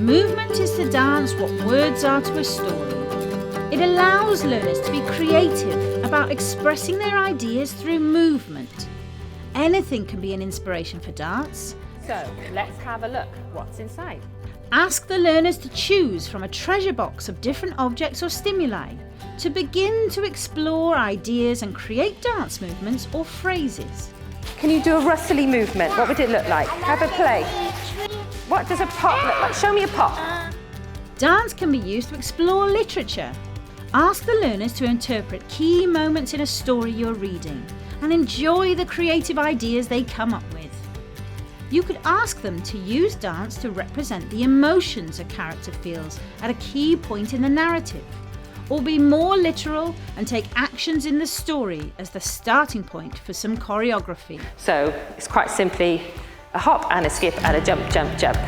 Movement is to dance what words are to a story. It allows learners to be creative about expressing their ideas through movement. Anything can be an inspiration for dance. So, let's have a look. What's inside? Ask the learners to choose from a treasure box of different objects or stimuli to begin to explore ideas and create dance movements or phrases. Can you do a rustly movement? What would it look like? Have a play. What does a pop look like? Show me a pop. Dance can be used to explore literature. Ask the learners to interpret key moments in a story you're reading and enjoy the creative ideas they come up with. You could ask them to use dance to represent the emotions a character feels at a key point in the narrative, or be more literal and take actions in the story as the starting point for some choreography. So, it's quite simply a hop and a skip and a jump, jump, jump.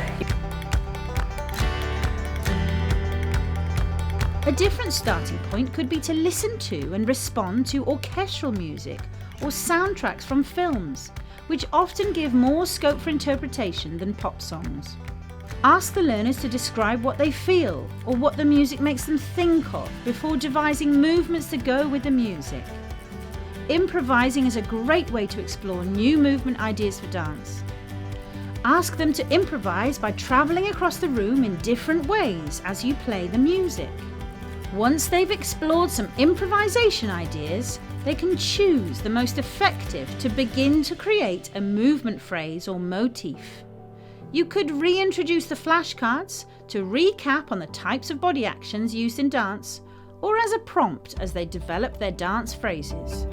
A different starting point could be to listen to and respond to orchestral music or soundtracks from films, which often give more scope for interpretation than pop songs. Ask the learners to describe what they feel or what the music makes them think of before devising movements to go with the music. Improvising is a great way to explore new movement ideas for dance. Ask them to improvise by travelling across the room in different ways as you play the music. Once they've explored some improvisation ideas, they can choose the most effective to begin to create a movement phrase or motif. You could reintroduce the flashcards to recap on the types of body actions used in dance, or as a prompt as they develop their dance phrases.